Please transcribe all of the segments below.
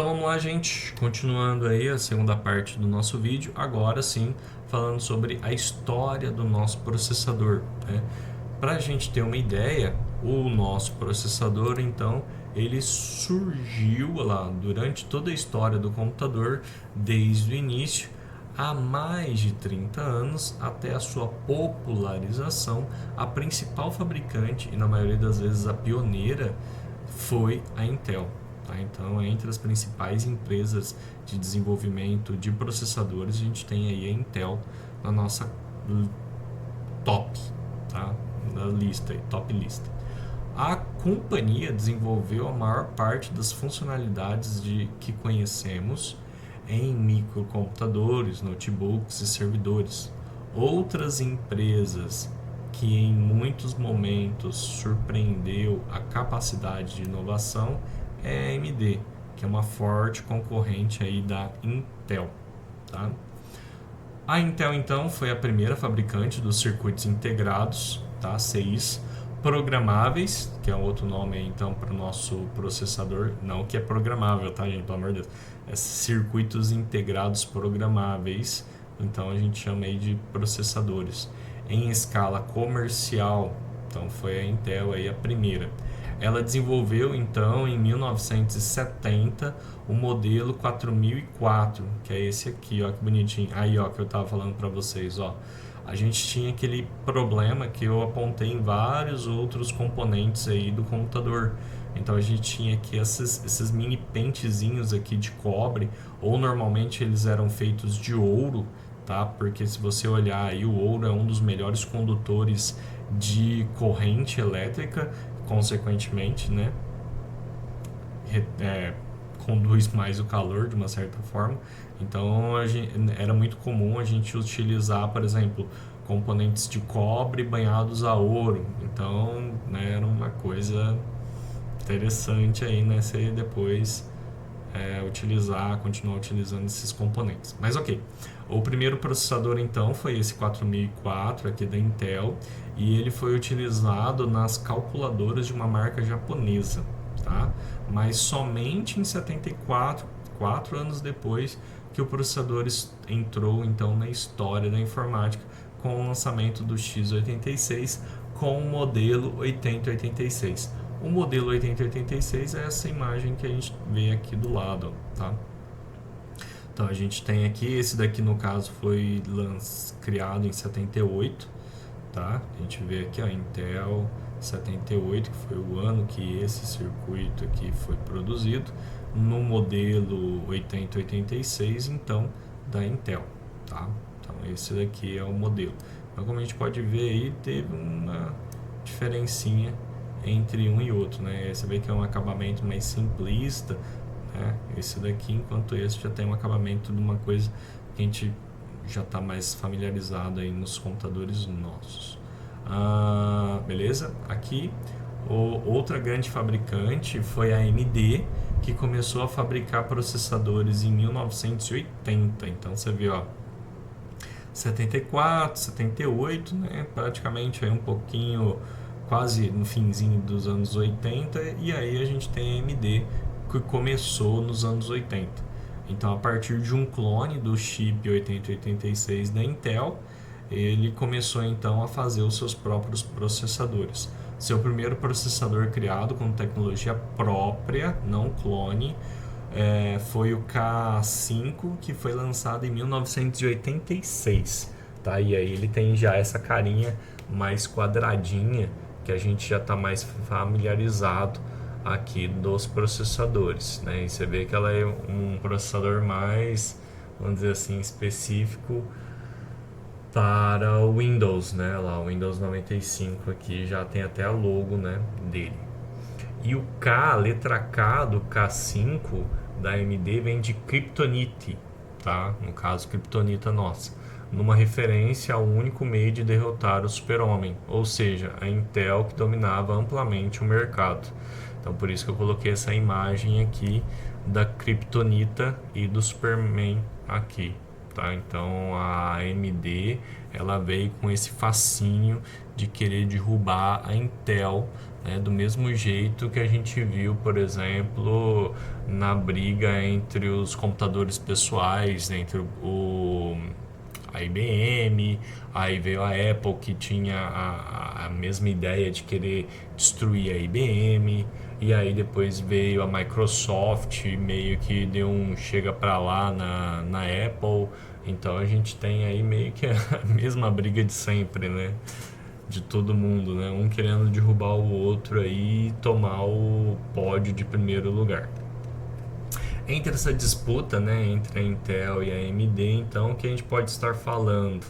Então vamos lá, gente, continuando aí a segunda parte do nosso vídeo, agora sim falando sobre a história do nosso processador, né? Para a gente ter uma ideia, o nosso processador, então, ele surgiu lá durante toda a história do computador, desde o início, há mais de 30 anos, até a sua popularização. A principal fabricante, e na maioria das vezes a pioneira, foi a Intel. Tá? Então, entre as principais empresas de desenvolvimento de processadores, a gente tem aí a Intel na nossa top, tá? Da lista, top lista. A companhia desenvolveu a maior parte das funcionalidades que conhecemos em microcomputadores, notebooks e servidores. Outras empresas que em muitos momentos surpreendeu a capacidade de inovação é a AMD, que é uma forte concorrente aí da Intel, tá? A Intel, então, foi a primeira fabricante dos circuitos integrados, tá? CIs, programáveis, que é outro nome aí, então, para o nosso processador. Não que é programável, tá, gente? Pelo amor de Deus. É circuitos integrados programáveis. Então, a gente chama aí de processadores. Em escala comercial, então, foi a Intel aí a primeira. Ela desenvolveu, então, em 1970, o modelo 4004, que é esse aqui, ó, que bonitinho. Aí, ó, que eu estava falando para vocês, ó. A gente tinha aquele problema que eu apontei em vários outros componentes aí do computador. Então, a gente tinha aqui esses mini pentezinhos aqui de cobre, ou normalmente eles eram feitos de ouro, tá? Porque se você olhar aí, o ouro é um dos melhores condutores de corrente elétrica, consequentemente, né, conduz mais o calor de uma certa forma. Então era muito comum a gente utilizar, por exemplo, componentes de cobre banhados a ouro. Então, né, era uma coisa interessante aí, né, você depois continuar utilizando esses componentes. Mas ok, o primeiro processador então foi esse 4004 aqui da Intel, e ele foi utilizado nas calculadoras de uma marca japonesa, tá? Mas somente em 74, 4 anos depois, que o processador entrou então na história da informática com o lançamento do x86 com o modelo 8086. O modelo 8086 é essa imagem que a gente vê aqui do lado, tá? Então a gente tem aqui, esse daqui no caso foi criado em 78, tá? A gente vê aqui a Intel 78, que foi o ano que esse circuito aqui foi produzido, no modelo 8086, então, da Intel, tá? Então esse daqui é o modelo. Então, como a gente pode ver aí, teve uma diferencinha entre um e outro, né? Você vê que é um acabamento mais simplista, né? Esse daqui, enquanto esse já tem um acabamento de uma coisa que a gente já está mais familiarizado aí nos computadores nossos. Beleza? Aqui, outra grande fabricante foi a AMD, que começou a fabricar processadores em 1980. Então você vê, ó, 74, 78, né? Praticamente aí um pouquinho, quase no finzinho dos anos 80, e aí a gente tem a AMD, que começou nos anos 80. Então, a partir de um clone do chip 8086 da Intel, ele começou então a fazer os seus próprios processadores. Seu primeiro processador criado com tecnologia própria, não clone, foi o K5, que foi lançado em 1986. Tá? E aí ele tem já essa carinha mais quadradinha, que a gente já está mais familiarizado aqui dos processadores, né? E você vê que ela é um processador mais, vamos dizer assim, específico para o Windows, né? Lá o Windows 95 aqui já tem até a logo, né, dele. E o K, a letra K do K5 da AMD vem de Kryptonite, tá? No caso, Kryptonita nossa, numa referência ao único meio de derrotar o Super-Homem, ou seja, a Intel, que dominava amplamente o mercado. Então por isso que eu coloquei essa imagem aqui da Kryptonita e do Superman aqui, tá? Então a AMD, ela veio com esse fascínio de querer derrubar a Intel, né? Do mesmo jeito que a gente viu, por exemplo, na briga entre os computadores pessoais, entre a IBM, aí veio a Apple que tinha a mesma ideia de querer destruir a IBM, e aí depois veio a Microsoft, meio que deu um chega pra lá na Apple. Então a gente tem aí meio que a mesma briga de sempre, né? De todo mundo, né? Um querendo derrubar o outro aí e tomar o pódio de primeiro lugar. Entre essa disputa, né, entre a Intel e a AMD, então, o que a gente pode estar falando?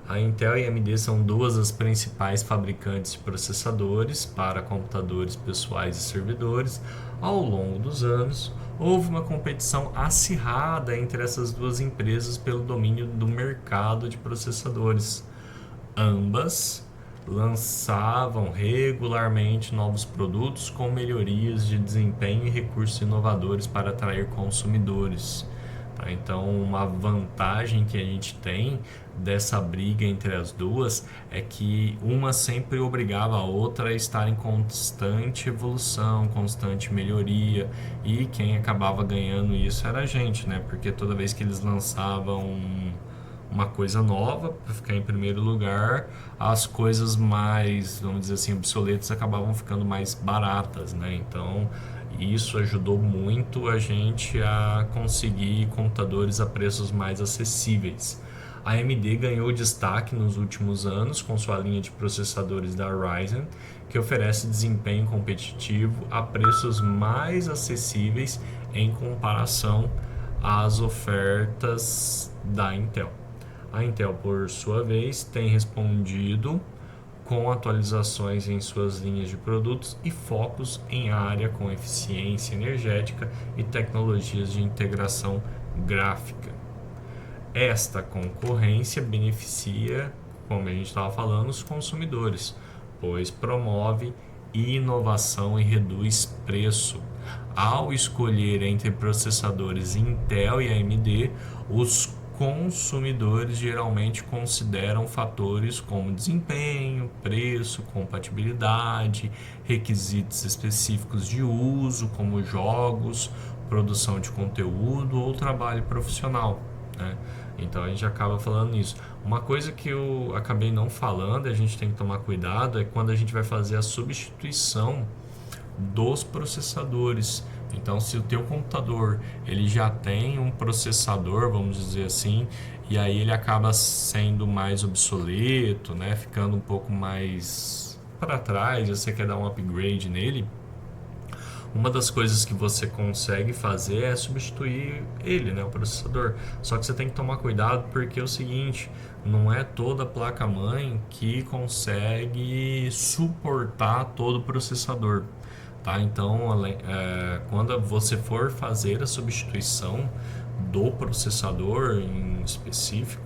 A Intel e a AMD são duas das principais fabricantes de processadores para computadores pessoais e servidores. Ao longo dos anos, houve uma competição acirrada entre essas duas empresas pelo domínio do mercado de processadores. Ambas lançavam regularmente novos produtos com melhorias de desempenho e recursos inovadores para atrair consumidores. Tá? Então, uma vantagem que a gente tem dessa briga entre as duas é que uma sempre obrigava a outra a estar em constante evolução, constante melhoria, e quem acabava ganhando isso era a gente, né? Porque toda vez que eles lançavam uma coisa nova para ficar em primeiro lugar, as coisas mais, vamos dizer assim, obsoletas acabavam ficando mais baratas, né? Então, isso ajudou muito a gente a conseguir computadores a preços mais acessíveis. A AMD ganhou destaque nos últimos anos com sua linha de processadores da Ryzen, que oferece desempenho competitivo a preços mais acessíveis em comparação às ofertas da Intel. A Intel, por sua vez, tem respondido com atualizações em suas linhas de produtos e focos em área com eficiência energética e tecnologias de integração gráfica. Esta concorrência beneficia, como a gente estava falando, os consumidores, pois promove inovação e reduz preço. Ao escolher entre processadores Intel e AMD, os consumidores geralmente consideram fatores como desempenho, preço, compatibilidade, requisitos específicos de uso, como jogos, produção de conteúdo ou trabalho profissional, né? Então a gente acaba falando isso. Uma coisa que eu acabei não falando, e a gente tem que tomar cuidado, é quando a gente vai fazer a substituição dos processadores. Então, se o teu computador ele já tem um processador, vamos dizer assim, e aí ele acaba sendo mais obsoleto, né, ficando um pouco mais para trás, você quer dar um upgrade nele, uma das coisas que você consegue fazer é substituir ele, né, o processador. Só que você tem que tomar cuidado porque é o seguinte, não é toda placa-mãe que consegue suportar todo o processador. Tá? Então, quando você for fazer a substituição do processador em específico,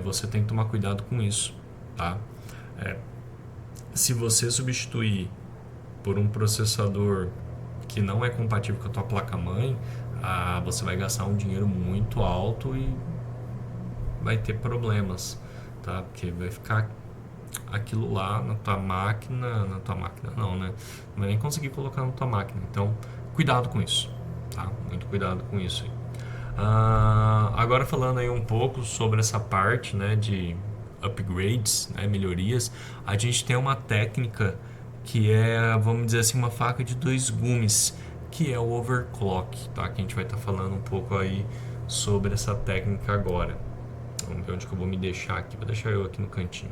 você tem que tomar cuidado com isso. Tá? Se você substituir por um processador que não é compatível com a tua placa-mãe, você vai gastar um dinheiro muito alto e vai ter problemas, tá? Porque vai ficar aquilo lá na tua máquina não, né? Não vai nem conseguir colocar na tua máquina. Então, cuidado com isso, tá? Muito cuidado com isso aí. Agora falando aí um pouco sobre essa parte, né, de upgrades, né, melhorias, a gente tem uma técnica que é, vamos dizer assim, uma faca de dois gumes, que é o overclock, tá? Que a gente vai estar falando um pouco aí sobre essa técnica agora. Vamos ver onde que eu vou me deixar aqui. Vou deixar eu aqui no cantinho.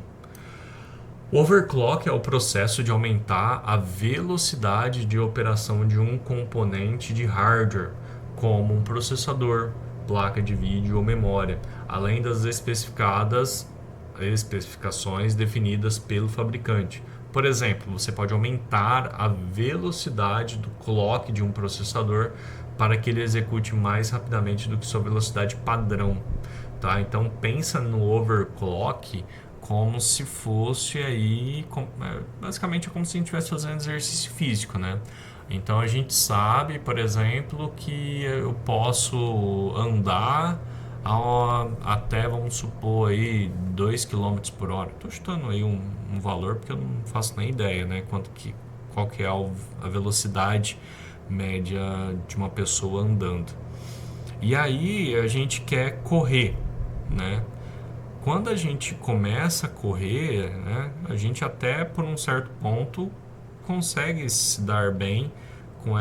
O overclock é o processo de aumentar a velocidade de operação de um componente de hardware, como um processador, placa de vídeo ou memória, além das especificações definidas pelo fabricante. Por exemplo, você pode aumentar a velocidade do clock de um processador para que ele execute mais rapidamente do que sua velocidade padrão. Tá? Então pensa no overclock como se fosse aí, basicamente é como se a gente estivesse fazendo exercício físico, né? Então a gente sabe, por exemplo, que eu posso andar até, vamos supor, aí 2 km por hora. Estou chutando aí um valor porque eu não faço nem ideia, né? Qual que é a velocidade média de uma pessoa andando. E aí a gente quer correr, né? Quando a gente começa a correr, né, a gente até por um certo ponto consegue se dar bem com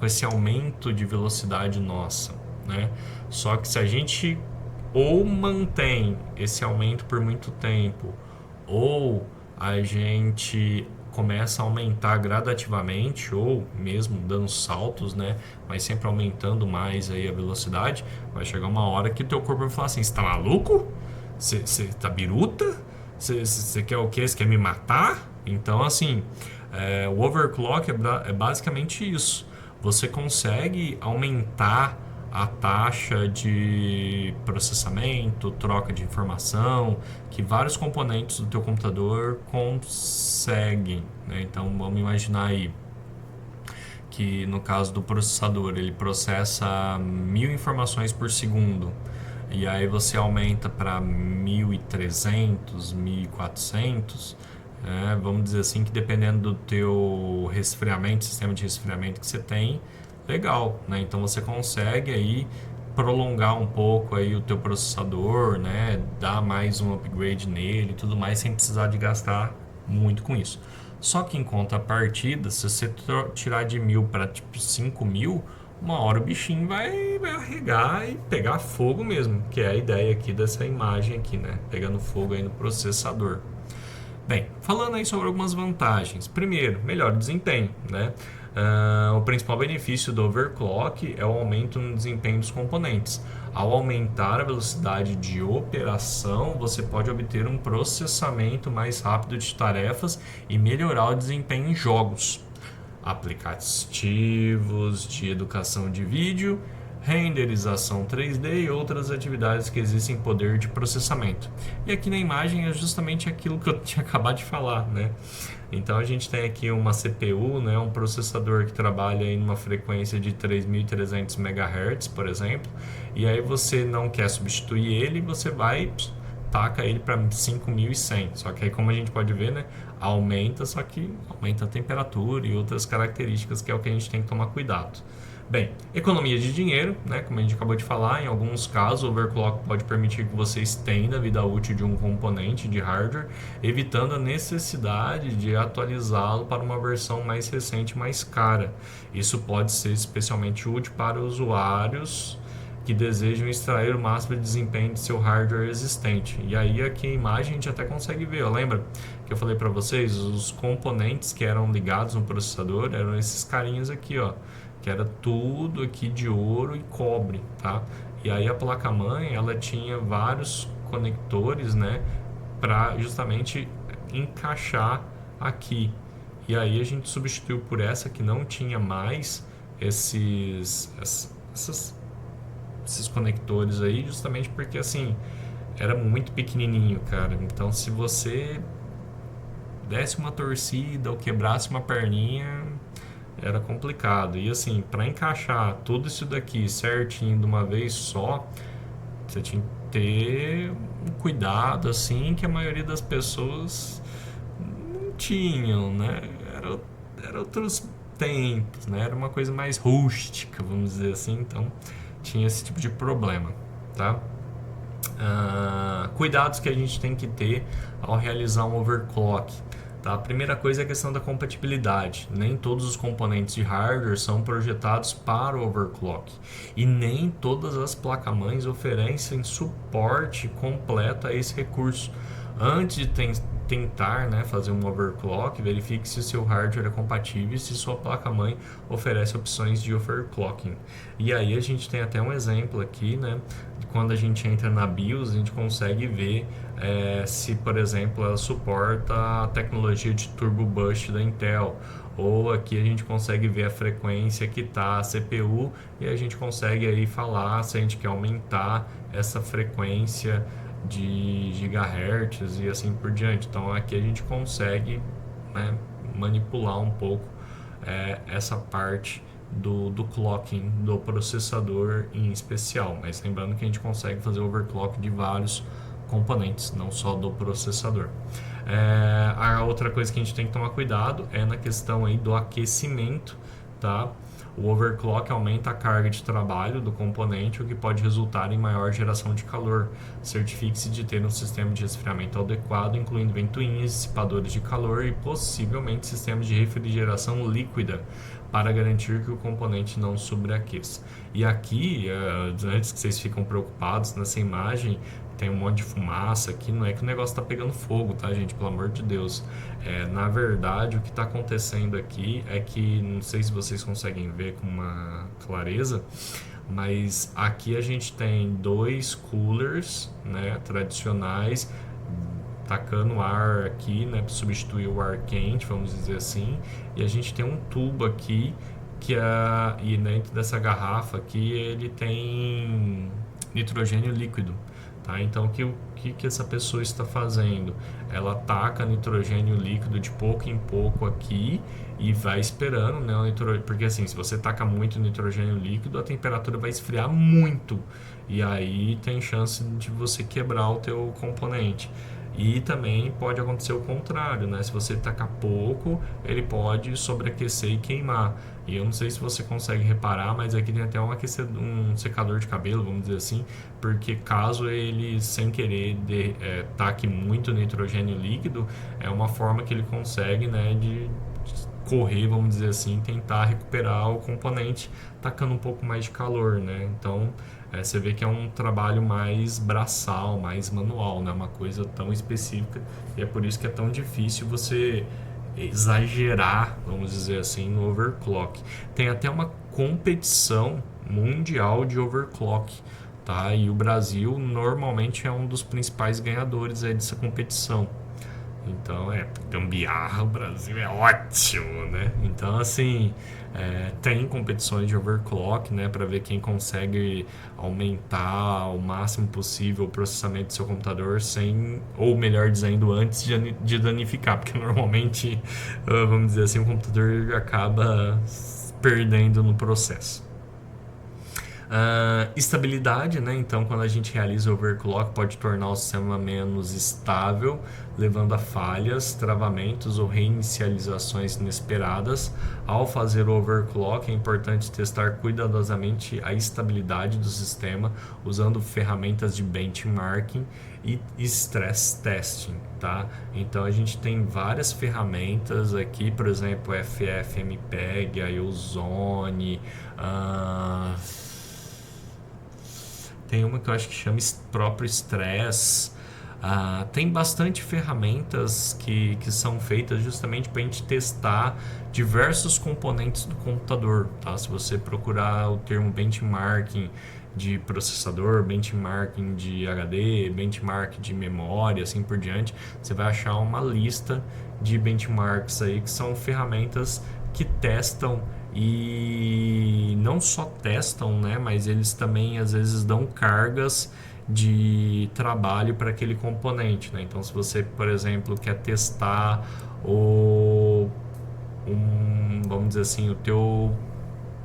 esse aumento de velocidade nossa, né? Só que se a gente ou mantém esse aumento por muito tempo, ou a gente começa a aumentar gradativamente, ou mesmo dando saltos, né? Mas sempre aumentando mais aí a velocidade, vai chegar uma hora que teu corpo vai falar assim: você tá maluco? Você tá biruta? Você quer o quê? Você quer me matar? Então, assim, o overclock é basicamente isso. Você consegue aumentar a taxa de processamento, troca de informação, que vários componentes do teu computador conseguem, né? Então vamos imaginar aí que no caso do processador ele processa 1000 informações por segundo, e aí você aumenta para 1300, 1400, vamos dizer assim, que dependendo do teu resfriamento, sistema de resfriamento que você tem, legal, né? Então você consegue aí prolongar um pouco aí o teu processador, né? Dar mais um upgrade nele e tudo mais, sem precisar de gastar muito com isso. Só que em contrapartida, se você tirar de 1000 para tipo 5000, uma hora o bichinho vai arregar e pegar fogo mesmo, que é a ideia aqui dessa imagem aqui, né? Pegando fogo aí no processador. Bem, falando aí sobre algumas vantagens. Primeiro, melhor desempenho, né? O principal benefício do overclock é o aumento no desempenho dos componentes. Ao aumentar a velocidade de operação, você pode obter um processamento mais rápido de tarefas e melhorar o desempenho em jogos, aplicativos de educação de vídeo, renderização 3D e outras atividades que existem poder de processamento. E aqui na imagem é justamente aquilo que eu tinha acabado de falar, né? Então a gente tem aqui uma CPU, né, um processador que trabalha em uma frequência de 3.300 MHz, por exemplo, e aí você não quer substituir ele, você vai taca ele para 5.100. Só que aí, como a gente pode ver, né, aumenta, só que aumenta a temperatura e outras características, que é o que a gente tem que tomar cuidado. Bem, economia de dinheiro, né? Como a gente acabou de falar, em alguns casos o overclock pode permitir que você estenda a vida útil de um componente de hardware, evitando a necessidade de atualizá-lo para uma versão mais recente, mais cara. Isso pode ser especialmente útil para usuários que desejam extrair o máximo de desempenho de seu hardware existente. E aí aqui a imagem a gente até consegue ver, ó, lembra que eu falei para vocês, os componentes que eram ligados no processador eram esses carinhas aqui, ó, que era tudo aqui de ouro e cobre, tá? E aí a placa-mãe, ela tinha vários conectores, né, para justamente encaixar aqui. E aí a gente substituiu por essa que não tinha mais esses conectores aí, justamente porque assim era muito pequenininho, cara. Então se você desse uma torcida ou quebrasse uma perninha, era complicado. E assim, para encaixar tudo isso daqui certinho de uma vez só, você tinha que ter um cuidado assim que a maioria das pessoas não tinham, né? Era outros tempos, né? Era uma coisa mais rústica, vamos dizer assim. Então tinha esse tipo de problema, tá? Cuidados que a gente tem que ter ao realizar um overclock. Tá? A primeira coisa é a questão da compatibilidade. Nem todos os componentes de hardware são projetados para o overclock. E nem todas as placas-mães oferecem suporte completo a esse recurso. Antes de tentar, né, fazer um overclock, verifique se o seu hardware é compatível e se sua placa-mãe oferece opções de overclocking. E aí a gente tem até um exemplo aqui, né, de quando a gente entra na BIOS, a gente consegue ver se, por exemplo, ela suporta a tecnologia de Turbo Boost da Intel. Ou aqui a gente consegue ver a frequência que está a CPU e a gente consegue aí falar se a gente quer aumentar essa frequência de gigahertz e assim por diante. Então aqui a gente consegue, né, manipular um pouco essa parte do clocking do processador em especial, mas lembrando que a gente consegue fazer overclock de vários componentes, não só do processador. A outra coisa que a gente tem que tomar cuidado é na questão aí do aquecimento, tá? O overclock aumenta a carga de trabalho do componente, o que pode resultar em maior geração de calor. Certifique-se de ter um sistema de resfriamento adequado, incluindo ventoinhas, dissipadores de calor e possivelmente sistemas de refrigeração líquida, para garantir que o componente não sobreaqueça. E aqui, antes que vocês ficam preocupados nessa imagem, tem um monte de fumaça aqui, não é que o negócio está pegando fogo, tá, gente? Pelo amor de Deus. Na verdade, o que está acontecendo aqui é que, não sei se vocês conseguem ver com uma clareza, mas aqui a gente tem 2 coolers, né, tradicionais, tacando ar aqui, né, para substituir o ar quente, vamos dizer assim, e a gente tem um tubo aqui e dentro dessa garrafa aqui ele tem nitrogênio líquido, tá? Então o que essa pessoa está fazendo? Ela taca nitrogênio líquido de pouco em pouco aqui e vai esperando, né, porque assim, se você taca muito nitrogênio líquido, a temperatura vai esfriar muito e aí tem chance de você quebrar o teu componente. E também pode acontecer o contrário, né? Se você tacar pouco, ele pode sobreaquecer e queimar. E eu não sei se você consegue reparar, mas aqui tem até um secador de cabelo, vamos dizer assim, porque caso ele, sem querer, taque muito nitrogênio líquido, é uma forma que ele consegue, né, de correr, vamos dizer assim, tentar recuperar o componente tacando um pouco mais de calor, né? Então, você vê que é um trabalho mais braçal, mais manual, né? Uma coisa tão específica, e é por isso que é tão difícil você exagerar, vamos dizer assim, no overclock. Tem até uma competição mundial de overclock, tá? E o Brasil normalmente é um dos principais ganhadores aí dessa competição. Então, gambiarra, o Brasil é ótimo, né? Então, assim, tem competições de overclock, né? Para ver quem consegue aumentar ao máximo possível o processamento do seu computador sem, ou melhor dizendo, antes de danificar. Porque normalmente, vamos dizer assim, o computador acaba perdendo no processo. Estabilidade, né? Então, quando a gente realiza overclock, pode tornar o sistema menos estável, levando a falhas, travamentos ou reinicializações inesperadas. Ao fazer o overclock, é importante testar cuidadosamente a estabilidade do sistema usando ferramentas de benchmarking e stress testing, tá? Então a gente tem várias ferramentas aqui, por exemplo, FFmpeg, IOZone, tem uma que eu acho que chama próprio Stress. Tem bastante ferramentas que são feitas justamente para a gente testar diversos componentes do computador, tá? Se você procurar o termo benchmarking de processador, benchmarking de HD, benchmark de memória, assim por diante, você vai achar uma lista de benchmarks aí que são ferramentas que testam e não só testam, né, mas eles também às vezes dão cargas de trabalho para aquele componente, né? Então, se você, por exemplo, quer testar vamos dizer assim, o teu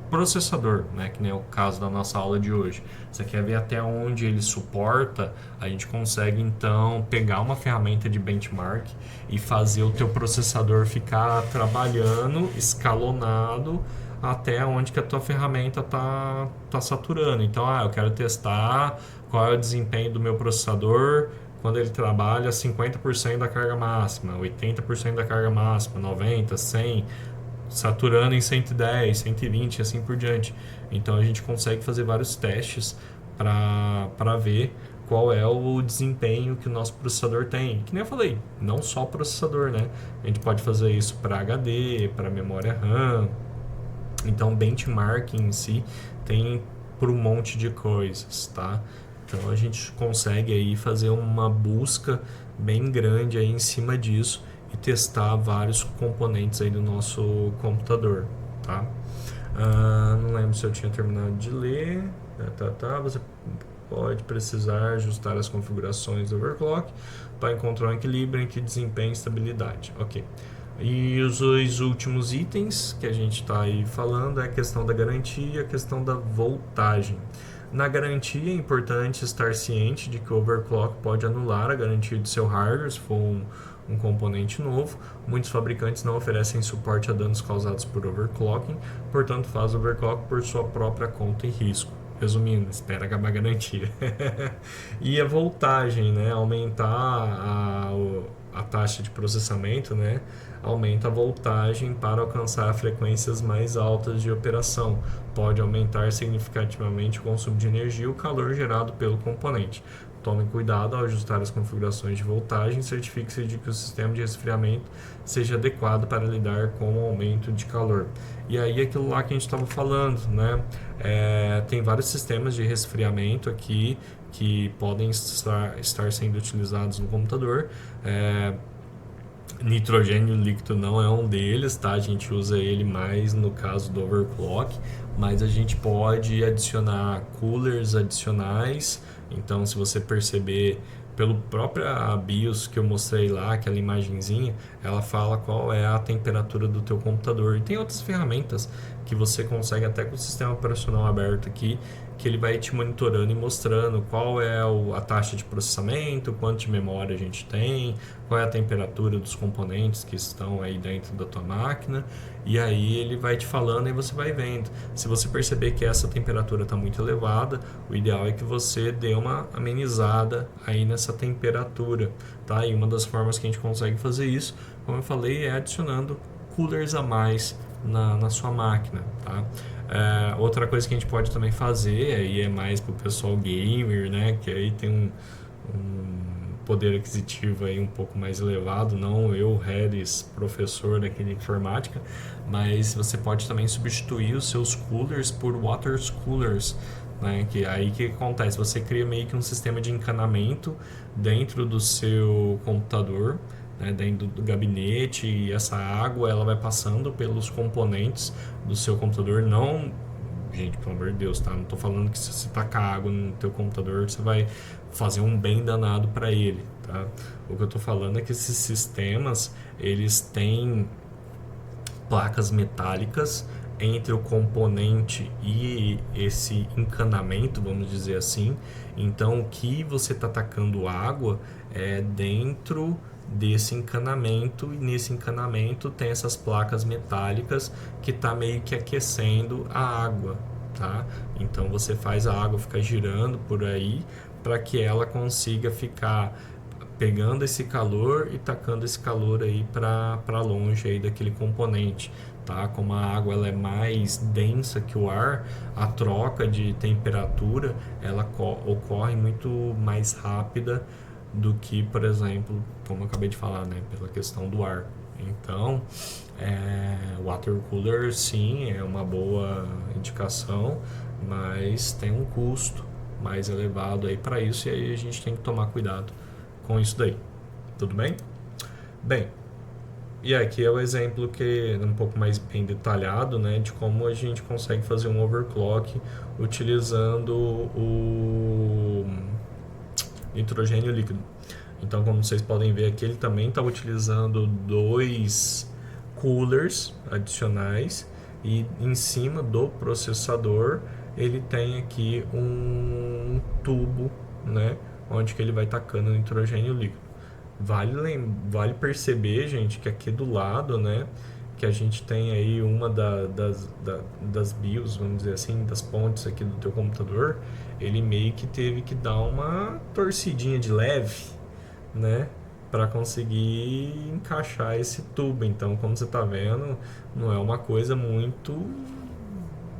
processador, né, que nem é o caso da nossa aula de hoje. Você quer ver até onde ele suporta, a gente consegue então pegar uma ferramenta de benchmark e fazer o teu processador ficar trabalhando escalonado até onde que a tua ferramenta tá saturando. Então, eu quero testar qual é o desempenho do meu processador quando ele trabalha 50% da carga máxima, 80% da carga máxima, 90%, 100%, saturando em 110, 120 e assim por diante. Então a gente consegue fazer vários testes para ver qual é o desempenho que o nosso processador tem. Que nem eu falei, não só o processador, né? A gente pode fazer isso para HD, para memória RAM. Então benchmarking em si tem por um monte de coisas, tá? Então a gente consegue aí fazer uma busca bem grande aí em cima disso e testar vários componentes aí do nosso computador, tá? Não lembro se eu tinha terminado de ler. Você pode precisar ajustar as configurações do overclock para encontrar um equilíbrio entre desempenho e estabilidade. Ok. E os dois últimos itens que a gente está aí falando é a questão da garantia e a questão da voltagem. Na garantia é importante estar ciente de que o overclock pode anular a garantia do seu hardware se for um componente novo. Muitos fabricantes não oferecem suporte a danos causados por overclocking, portanto faz overclock por sua própria conta e risco. Resumindo, espera acabar a garantia. E a voltagem, né? Aumentar a taxa de processamento, né? Aumenta a voltagem para alcançar frequências mais altas de operação. Pode aumentar significativamente o consumo de energia e o calor gerado pelo componente. Tome cuidado ao ajustar as configurações de voltagem e certifique-se de que o sistema de resfriamento seja adequado para lidar com o aumento de calor. E aí aquilo lá que a gente estava falando, né? Tem vários sistemas de resfriamento aqui que podem estar sendo utilizados no computador. Nitrogênio líquido não é um deles, tá? A gente usa ele mais no caso do overclock, mas a gente pode adicionar coolers adicionais. Então, se você perceber pelo próprio BIOS que eu mostrei lá, aquela imagenzinha, ela fala qual é a temperatura do teu computador. E tem outras ferramentas que você consegue até com o sistema operacional aberto aqui, que ele vai te monitorando e mostrando qual é a taxa de processamento, quanto de memória a gente tem, qual é a temperatura dos componentes que estão aí dentro da tua máquina, e aí ele vai te falando e você vai vendo. Se você perceber que essa temperatura está muito elevada, o ideal é que você dê uma amenizada aí nessa temperatura, tá? E uma das formas que a gente consegue fazer isso, como eu falei, é adicionando coolers a mais na sua máquina, tá? Outra coisa que a gente pode também fazer, aí é mais para o pessoal gamer, né? Que aí tem um poder aquisitivo aí um pouco mais elevado, não eu, Harris, professor aqui de informática, mas você pode também substituir os seus coolers por water coolers, né? Que aí que acontece, você cria meio que um sistema de encanamento dentro do seu computador, né, dentro do gabinete, e essa água ela vai passando pelos componentes do seu computador. Não, gente, pelo amor de Deus, tá? Não tô falando que se você tacar água no teu computador você vai fazer um bem danado para ele, tá? O que eu tô falando é que esses sistemas eles têm placas metálicas entre o componente e esse encanamento, vamos dizer assim. Então, o que você está tacando água é dentro desse encanamento, e nesse encanamento tem essas placas metálicas que está meio que aquecendo a água, tá? Então, você faz a água ficar girando por aí para que ela consiga ficar pegando esse calor e tacando esse calor aí para longe aí daquele componente, tá? Como a água ela é mais densa que o ar, a troca de temperatura ela ocorre muito mais rápida do que, por exemplo, como eu acabei de falar, né? Pela questão do ar. Então, water cooler sim é uma boa indicação, mas tem um custo mais elevado aí para isso, e aí a gente tem que tomar cuidado com isso daí. Tudo bem? Bem, e aqui é o exemplo que é um pouco mais bem detalhado, né, de como a gente consegue fazer um overclock utilizando o nitrogênio líquido. Então, como vocês podem ver aqui, ele também está utilizando 2 coolers adicionais, e em cima do processador ele tem aqui um tubo, né, onde que ele vai tacando nitrogênio líquido. Vale perceber, gente, que aqui do lado, né, que a gente tem aí uma das BIOS, vamos dizer assim, das pontes aqui do teu computador, ele meio que teve que dar uma torcidinha de leve, né, para conseguir encaixar esse tubo. Então, como você está vendo, não é uma coisa muito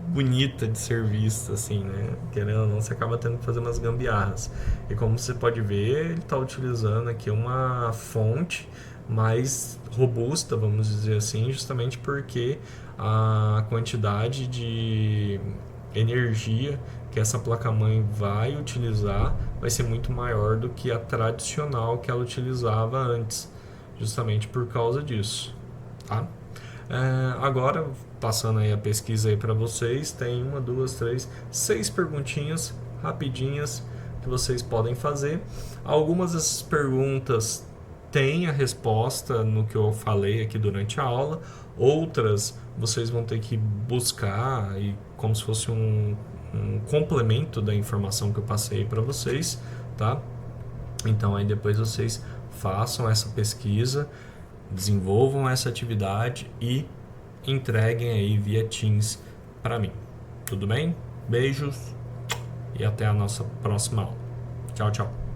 bonita de ser vista, assim, né? Querendo ou não, você acaba tendo que fazer umas gambiarras. E como você pode ver, ele está utilizando aqui uma fonte mais robusta, vamos dizer assim, justamente porque a quantidade de energia que essa placa-mãe vai utilizar vai ser muito maior do que a tradicional que ela utilizava antes, justamente por causa disso, tá? Agora, passando aí a pesquisa aí para vocês, tem 1, 2, 3, 6 perguntinhas rapidinhas que vocês podem fazer. Algumas dessas perguntas têm a resposta no que eu falei aqui durante a aula, outras vocês vão ter que buscar e como se fosse um complemento da informação que eu passei para vocês, tá? Então aí depois vocês façam essa pesquisa, desenvolvam essa atividade e entreguem aí via Teams para mim. Tudo bem? Beijos e até a nossa próxima aula. Tchau, tchau.